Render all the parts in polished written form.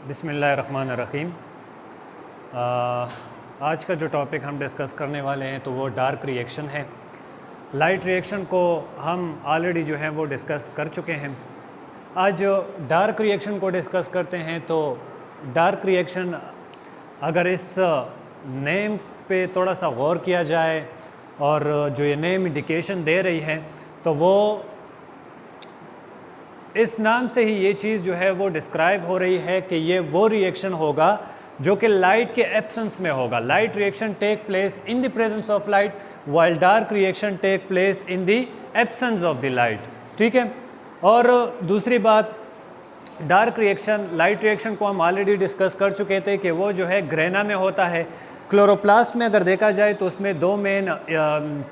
बिस्मिल्लाहिर्रहमानिर्रहीम। आज का जो टॉपिक हम डिस्कस करने वाले हैं तो वो डार्क रिएक्शन है। लाइट रिएक्शन को हम ऑलरेडी जो है वो डिस्कस कर चुके हैं। आज डार्क रिएक्शन को डिस्कस करते हैं। तो डार्क रिएक्शन, अगर इस नेम पे थोड़ा सा गौर किया जाए और जो ये नेम इंडिकेशन दे रही है तो वो इस नाम से ही ये चीज़ जो है वो डिस्क्राइब हो रही है कि ये वो रिएक्शन होगा जो कि लाइट के एब्सेंस में होगा। Light reaction take place in the presence of light while dark reaction take place in the absence of the light. ठीक है। और दूसरी बात, डार्क रिएक्शन, लाइट रिएक्शन को हम ऑलरेडी डिस्कस कर चुके थे कि वो जो है ग्रेना में होता है। क्लोरोप्लास्ट में अगर देखा जाए तो उसमें दो मेन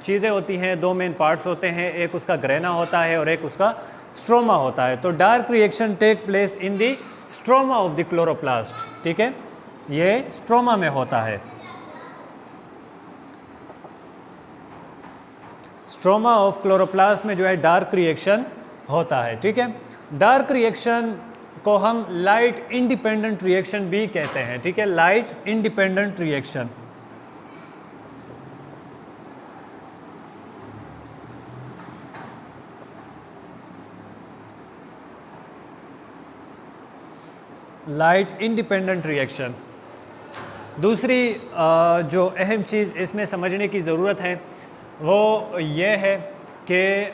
चीज़ें होती हैं, दो मेन पार्ट्स होते हैं, एक उसका ग्रेना होता है और एक उसका स्ट्रोमा होता है। तो dark reaction take place in the stroma of the chloroplast. ठीक है, ये स्ट्रोमा में होता है। स्ट्रोमा ऑफ क्लोरोप्लास्ट में जो है डार्क रिएक्शन होता है। ठीक है। डार्क रिएक्शन को हम लाइट इंडिपेंडेंट रिएक्शन भी कहते हैं। ठीक है, light independent reaction. Light independent reaction. दूसरी जो अहम चीज़ इसमें समझने की ज़रूरत है वो ये है कि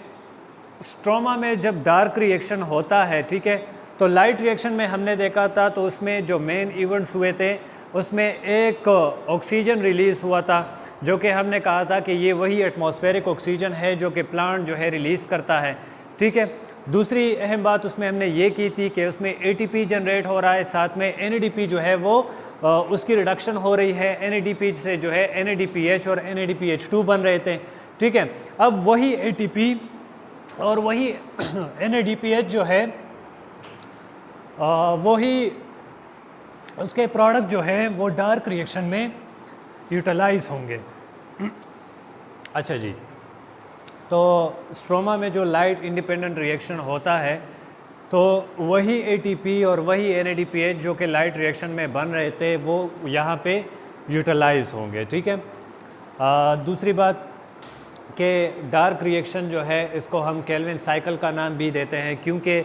स्ट्रोमा में जब डार्क रिएक्शन होता है, ठीक है, तो लाइट रिएक्शन में हमने देखा था तो उसमें जो मेन इवेंट्स हुए थे उसमें एक ऑक्सीजन रिलीज़ हुआ था, जो कि हमने कहा था कि ये वही एटमॉस्फेरिक ऑक्सीजन है जो कि प्लांट जो है रिलीज़ करता है। ठीक है। दूसरी अहम बात उसमें हमने ये की थी कि उसमें एटीपी जनरेट हो रहा है, साथ में एनएडीपी जो है वो उसकी रिडक्शन हो रही है। एनएडीपी से जो है एनएडीपीएच और एनएडीपीएच2 बन रहे थे। ठीक है। अब वही एटीपी और वही एनएडीपीएच जो है वही उसके प्रोडक्ट जो है वो डार्क रिएक्शन में यूटिलाइज होंगे। अच्छा जी, तो स्ट्रोमा में जो लाइट इंडिपेंडेंट रिएक्शन होता है तो वही एटीपी और वही एनएडीपीएच जो कि लाइट रिएक्शन में बन रहे थे वो यहाँ पे यूटिलाइज होंगे। ठीक है। दूसरी बात कि डार्क रिएक्शन जो है इसको हम केल्विन साइकिल का नाम भी देते हैं, क्योंकि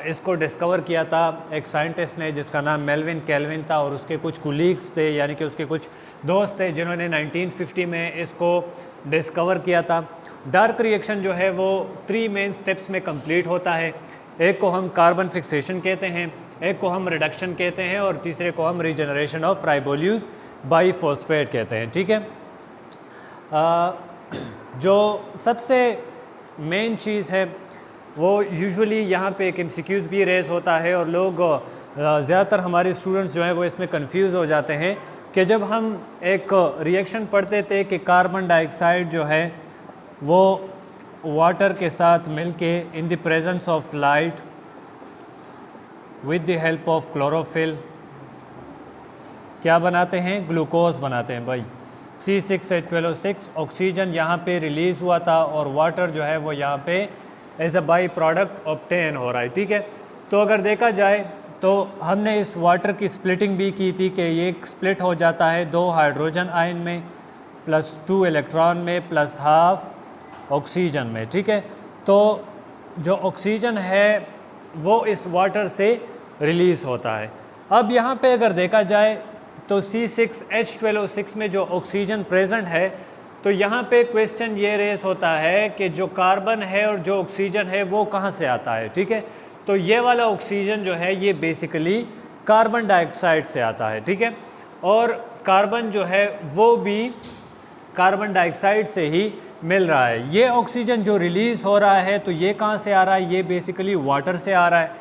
इसको डिस्कवर किया था एक साइंटिस्ट ने जिसका नाम मेल्विन केल्विन था, और उसके कुछ कुलीग्स थे, यानी कि उसके कुछ दोस्त थे जिन्होंने 1950 में इसको डिस्कवर किया था। डार्क रिएक्शन जो है वो 3 मेन स्टेप्स में कंप्लीट होता है। एक को हम कार्बन फिक्सेशन कहते हैं, एक को हम रिडक्शन कहते हैं और तीसरे को हम रीजनरेशन ऑफ राइबोल्यूज बाईफॉस्फेट कहते हैं। ठीक है। जो सबसे मेन चीज़ है वो यूजुअली यहाँ पे एक एमसीक्यूज़ भी रेज होता है और लोग ज़्यादातर हमारे स्टूडेंट्स जो हैं वो इसमें कंफ्यूज हो जाते हैं कि जब हम एक रिएक्शन पढ़ते थे कि कार्बन डाइऑक्साइड जो है वो वाटर के साथ मिलके इन the presence of light with the help of chlorophyll क्या बनाते हैं, ग्लूकोज बनाते हैं भाई। C6H12O6 ऑक्सीजन यहाँ पे रिलीज़ हुआ था और वाटर जो है वो यहाँ पे as a by product obtain हो रहा है। ठीक है। तो अगर देखा जाए तो हमने इस वाटर की स्प्लिटिंग भी की थी कि ये स्प्लिट हो जाता है 2 हाइड्रोजन आयन में प्लस 2 इलेक्ट्रॉन में प्लस हाफ ऑक्सीजन में। ठीक है। तो जो ऑक्सीजन है वो इस वाटर से रिलीज़ होता है। अब यहाँ पे अगर देखा जाए तो C6H12O6 में जो ऑक्सीजन प्रेजेंट है तो यहाँ पे क्वेश्चन ये रेस होता है कि जो कार्बन है और जो ऑक्सीजन है वो कहाँ से आता है। ठीक है। तो ये वाला ऑक्सीजन जो है ये बेसिकली कार्बन डाइऑक्साइड से आता है। ठीक है। और कार्बन जो है वो भी कार्बन डाइऑक्साइड से ही मिल रहा है। ये ऑक्सीजन जो रिलीज़ हो रहा है तो ये कहाँ से आ रहा है, ये बेसिकली वाटर से आ रहा है।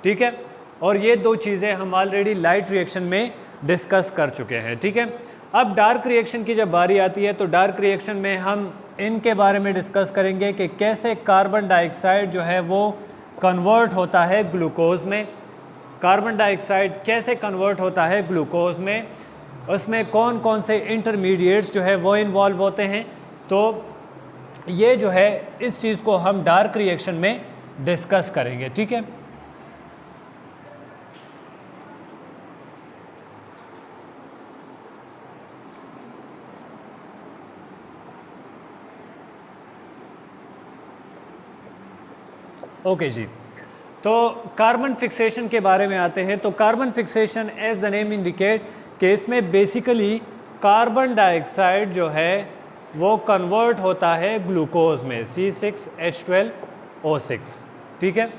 ठीक है। और ये दो चीज़ें हम ऑलरेडी लाइट रिएक्शन में डिस्कस कर चुके हैं। ठीक है। अब डार्क रिएक्शन की जब बारी आती है तो डार्क रिएक्शन में हम इनके बारे में डिस्कस करेंगे कि कैसे कार्बन डाइऑक्साइड जो है वो कन्वर्ट होता है ग्लूकोज में, कार्बन डाइऑक्साइड कैसे कन्वर्ट होता है ग्लूकोज में, उसमें कौन कौन से इंटरमीडिएट्स जो है वो इन्वॉल्व होते हैं। तो ये जो है इस चीज़ को हम डार्क रिएक्शन में डिस्कस करेंगे। ठीक है। ओके जी, तो कार्बन फिक्सेशन के बारे में आते हैं। तो carbon fixation as the name indicate कि इसमें बेसिकली कार्बन डाइऑक्साइड जो है वो कन्वर्ट होता है ग्लूकोज में C6H12O6। ठीक है,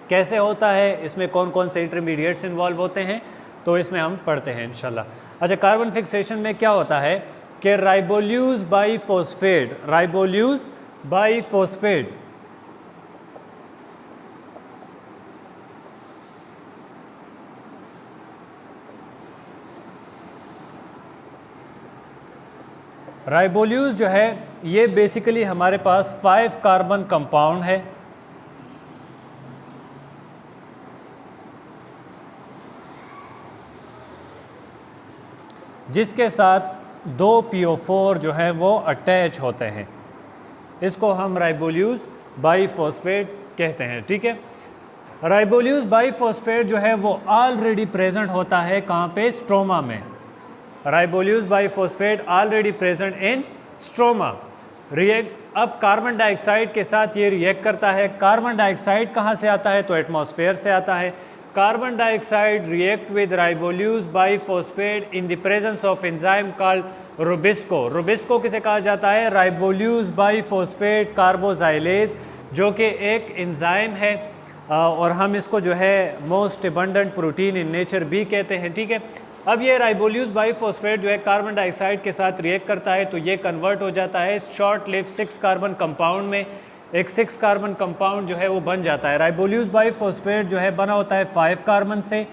कैसे होता है, इसमें कौन कौन से इंटरमीडिएट्स इन्वॉल्व होते हैं, तो इसमें हम पढ़ते हैं इंशाल्लाह। अच्छा, कार्बन फिक्सेशन में क्या होता है कि राइबोल्यूज बाईफॉस्फेट, राइबोल्यूज बाईफॉस्फेट राइबोल्यूज जो है ये बेसिकली हमारे पास 5 कार्बन कंपाउंड है, जिसके साथ 2 PO4 जो है वो अटैच होते हैं। इसको हम राइबोल्यूज बाईफॉस्फेट कहते हैं। ठीक है, राइबोल्यूज बाईफॉस्फेट जो है वो ऑलरेडी प्रेजेंट होता है कहाँ पे, स्ट्रोमा में। Ribulose bisphosphate already present in stroma. React अब कार्बन डाइऑक्साइड के साथ ये रिएक्ट करता है। कार्बन डाइऑक्साइड कहाँ से आता है, तो एटमॉस्फेयर से आता है। Carbon dioxide react with ribulose bisphosphate in the presence of enzyme called rubisco. Rubisco किसे कहा जाता है, राइबोल्यूज बाईफॉस्फेट कार्बोजाइलेज, जो कि एक एंजाइम है और हम इसको जो है most abundant protein in nature भी कहते हैं। ठीक है, अब ये राइबोल्यूज बाईफॉस्फेट जो है कार्बन डाइऑक्साइड के साथ रिएक्ट करता है तो ये कन्वर्ट हो जाता है शॉर्ट लिव 6 कार्बन कंपाउंड में। एक 6 कार्बन कंपाउंड जो है वो बन जाता है। राइबोल्यूज बाईफॉस्फेट जो है बना होता है 5 कार्बन से।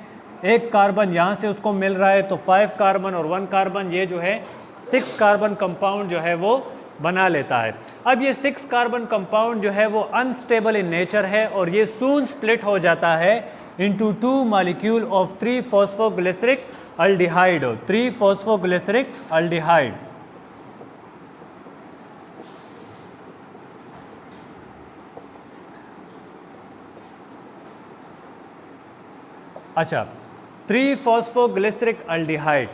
एक कार्बन यहाँ से उसको मिल रहा है तो 5 कार्बन और 1 कार्बन ये जो है 6 कार्बन कंपाउंड जो है वो बना लेता है। अब ये 6 कार्बन कंपाउंड जो है वो अनस्टेबल इन नेचर है और ये सून स्प्लिट हो जाता है into 2 molecule of 3 phosphoglyceric aldehyde, 3 phosphoglyceric aldehyde. अच्छा, 3 फॉस्फोग्लिसरिक अल्डिहाइड।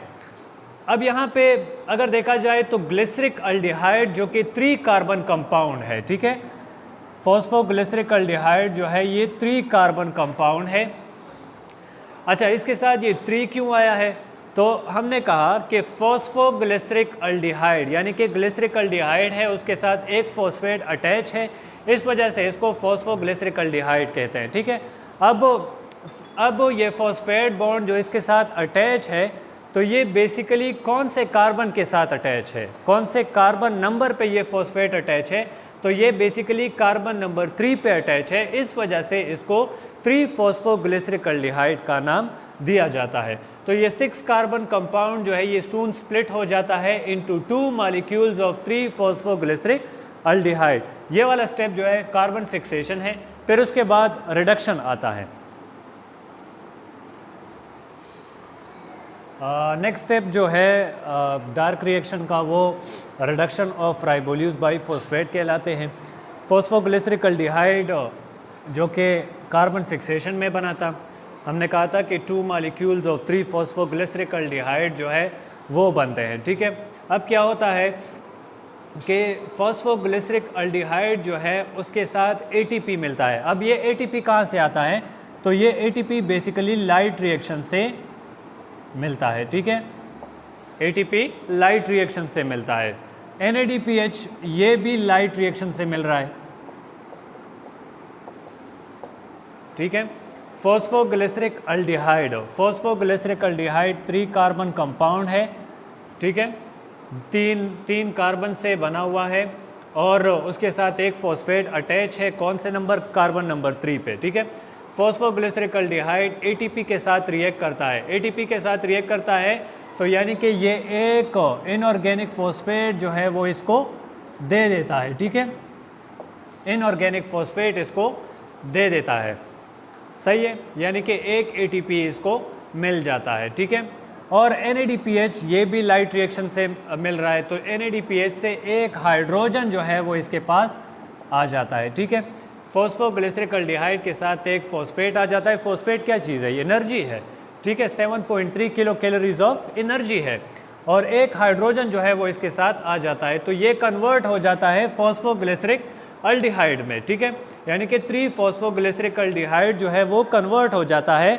अब यहाँ पे अगर देखा जाए तो ग्लिसरिक अल्डिहाइड जो कि 3 कार्बन कंपाउंड है। ठीक है, फॉस्फोग्लिसरिक अल्डिहाइड जो है ये 3 कार्बन कंपाउंड है। अच्छा, इसके साथ ये 3 क्यों आया है, तो हमने कहा कि फॉस्फोग्लिसरिक अल्डिहाइड यानी कि ग्लिसरिक अल्डिहाइड है, उसके साथ एक फॉस्फेट अटैच है, इस वजह से इसको फॉस्फोग्लिसरिक अल्डिहाइड कहते हैं। ठीक है, अब ये फॉस्फेट बॉन्ड जो इसके साथ अटैच है तो ये बेसिकली कौन से कार्बन के साथ अटैच है, कौन से कार्बन नंबर पे ये फॉस्फेट अटैच है, तो ये बेसिकली कार्बन नंबर 3 पे अटैच है। इस वजह से इसको 3 फॉस्फोग्लिसरिक अल्डिहाइड का नाम दिया जाता है। तो ये 6 कार्बन कंपाउंड जो है ये सून स्प्लिट हो जाता है into 2 molecules of 3 phosphoglyceric aldehyde. ये वाला स्टेप जो है कार्बन फिक्सेशन है। फिर उसके बाद रिडक्शन आता है। नेक्स्ट स्टेप जो है डार्क रिएक्शन का वो रिडक्शन ऑफ राइबोल्यूज बाईफॉस्फेट कहलाते हैं। फॉस्फोग्लिसरिक अल्डिहाइड जो कि कार्बन फिक्सेशन में बना था, हमने कहा था कि 2 मॉलिक्यूल्स ऑफ 3 फॉस्फोग्लिसरिक अल्डिहाइड जो है वो बनते हैं। ठीक है, अब क्या होता है कि फॉस्फोग्लिसरिक अल्डिहाइड जो है उसके साथ ATP मिलता है। अब ये ATP कहाँ से आता है, तो ये ATP बेसिकली लाइट रिएक्शन से मिलता है। ठीक है, ATP लाइट रिएक्शन से मिलता है। NADPH ये भी लाइट रिएक्शन से मिल रहा है। ठीक है, phosphoglyceric aldehyde, phosphoglyceric aldehyde 3 carbon compound है। ठीक है, तीन कार्बन से बना हुआ है और उसके साथ एक फॉस्फेट अटैच है। कौन से नंबर, कार्बन नंबर 3 पे। ठीक है, फॉस्फोग्लिसरिक अल्डिहाइड ATP के साथ रिएक्ट करता है। ATP के साथ रिएक्ट करता है तो यानी कि ये एक इनऑर्गेनिक फॉस्फेट जो है वो इसको दे देता है। ठीक है, इनऑर्गेनिक फॉस्फेट इसको दे देता है। सही है, यानी कि एक ATP इसको मिल जाता है। ठीक है, और NADPH ये भी लाइट रिएक्शन से मिल रहा है तो NADPH से एक हाइड्रोजन जो है वो इसके पास आ जाता है। ठीक है, फॉस्फोग्लिसरिक अल्डिहाइड के साथ एक फॉस्फेट आ जाता है। फॉस्फेट क्या चीज़ है, एनर्जी है। ठीक है, 7.3 किलो कैलोरीज ऑफ एनर्जी है और एक हाइड्रोजन जो है वो इसके साथ आ जाता है तो ये कन्वर्ट हो जाता है फॉस्फोग्लिसरिक अल्डिहाइड में। ठीक है, यानी कि 3-फॉस्फोग्लिसरिकल्डिहाइड जो है वो कन्वर्ट हो जाता है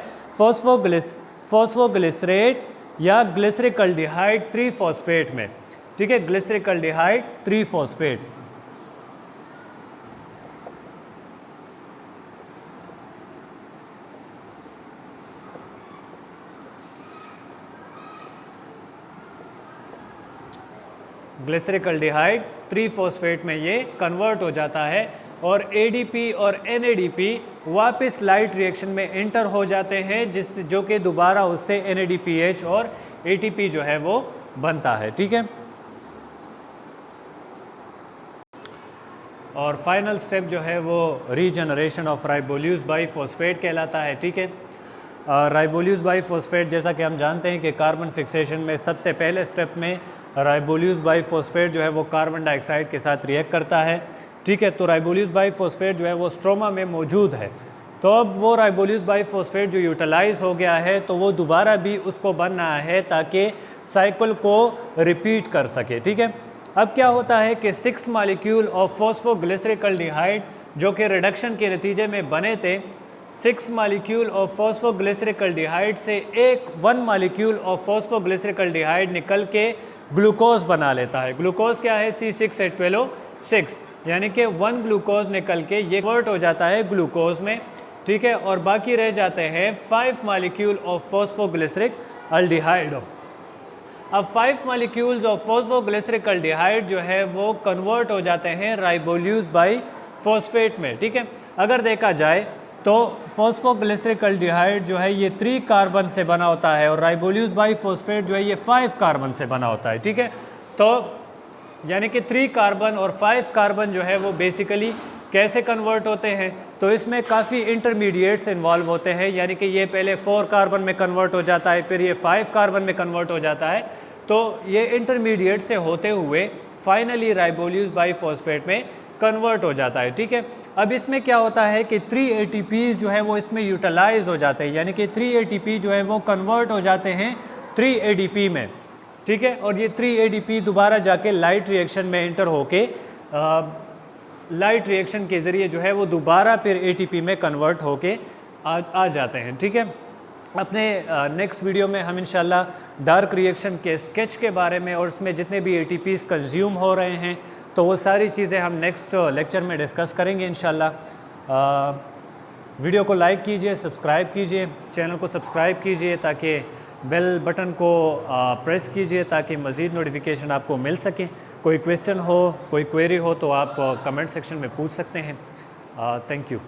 फॉस्फोग्लिसरेट या ग्लिसरिकल्डिहाइड 3-फॉस्फेट में, ठीक है, ग्लिसरिकल्डिहाइड 3-फॉस्फेट। ग्लिसरिकल्डिहाइड 3-फॉस्फेट में ये कन्वर्ट हो जाता है और ADP और NADP वापस लाइट रिएक्शन में एंटर हो जाते हैं, जो कि दोबारा उससे NADPH और ATP जो है वो बनता है, ठीक है। और फाइनल स्टेप जो है वो रीजनरेशन ऑफ राइबोल्यूस बाइफॉस्फेट कहलाता है, ठीक है। राइबोल्यूस बाइफॉस्फेट जैसा कि हम जानते हैं कि कार्बन फिक्सेशन में सबसे पहले स्टेप में राइबोल्यूस बाइफॉस्फेट जो है वो कार्बन डाइऑक्साइड के साथ रिएक्ट करता है, ठीक है। तो राइबोल्यूस बाइफॉस्फेट जो है वो स्ट्रोमा में मौजूद है, तो अब वो राइबोल्यूस बाइफॉस्फेट जो यूटिलाइज हो गया है तो वो दोबारा भी उसको बनना है ताकि साइकिल को रिपीट कर सके, ठीक है। अब क्या होता है कि 6 मॉलिक्यूल ऑफ फॉस्फोग्लिसरिकल्डिहाइड जो कि रिडक्शन के नतीजे में बने थे, 6 मॉलिक्यूल ऑफ फॉस्फोग्लिसरिकल्डिहाइड से 1 मॉलिक्यूल ऑफ फॉस्फोग्लिसरिकल्डिहाइड निकल के ग्लूकोज बना लेता है। ग्लूकोज क्या है? C6H12O6, यानी कि 1 ग्लूकोज निकल के ये कन्वर्ट हो जाता है ग्लूकोज में, ठीक है। और बाकी रह जाते हैं 5 मॉलिक्यूल ऑफ फॉस्फोग्लिसरिक अल्डिहाइड। अब 5 मॉलिक्यूल्स ऑफ फॉस्फोग्लिसरिकल्डिहाइड जो है वो कन्वर्ट हो जाते हैं राइबोल्यूस बाइफॉस्फेट में, ठीक है। अगर देखा जाए तो फॉस्फोग्लिसरिकल्डिहाइड जो है ये 3 कार्बन से बना होता है और राइबोल्यूस बाइफॉस्फेट जो है ये 5 कार्बन से बना होता है, ठीक है। तो यानी कि 3 कार्बन और 5 कार्बन जो है वो बेसिकली कैसे कन्वर्ट होते हैं, तो इसमें काफ़ी इंटरमीडिएट्स इन्वॉल्व होते हैं, यानी कि ये पहले 4 कार्बन में कन्वर्ट हो जाता है, फिर ये 5 कार्बन में कन्वर्ट हो जाता है, तो ये इंटरमीडिएट से होते हुए फाइनली राइबोल्यूस बाइफॉस्फेट में कन्वर्ट हो जाता है, ठीक है। अब इसमें क्या होता है कि 3 ATPs जो है वो इसमें यूटिलाइज हो जाते हैं, यानी कि 3 ATP जो है वो कन्वर्ट हो जाते हैं 3 ADP में, ठीक है। और ये 3 ADP दोबारा जाके लाइट रिएक्शन में एंटर होके लाइट रिएक्शन के ज़रिए जो है वो दोबारा फिर ATP में कन्वर्ट होके आ जाते हैं, ठीक है। अपने नेक्स्ट वीडियो में हम इंशाल्लाह डार्क रिएक्शन के स्केच के बारे में और उसमें जितने भी ATPs कंज्यूम हो रहे हैं तो वो सारी चीज़ें हम नेक्स्ट लेक्चर में डिस्कस करेंगे इंशाल्लाह। वीडियो को लाइक कीजिए, सब्सक्राइब कीजिए, चैनल को सब्सक्राइब कीजिए, ताकि बेल बटन को प्रेस कीजिए ताकि मज़ीद नोटिफिकेशन आपको मिल सके। कोई क्वेश्चन हो, कोई क्वेरी हो तो आप कमेंट सेक्शन में पूछ सकते हैं। Thank you.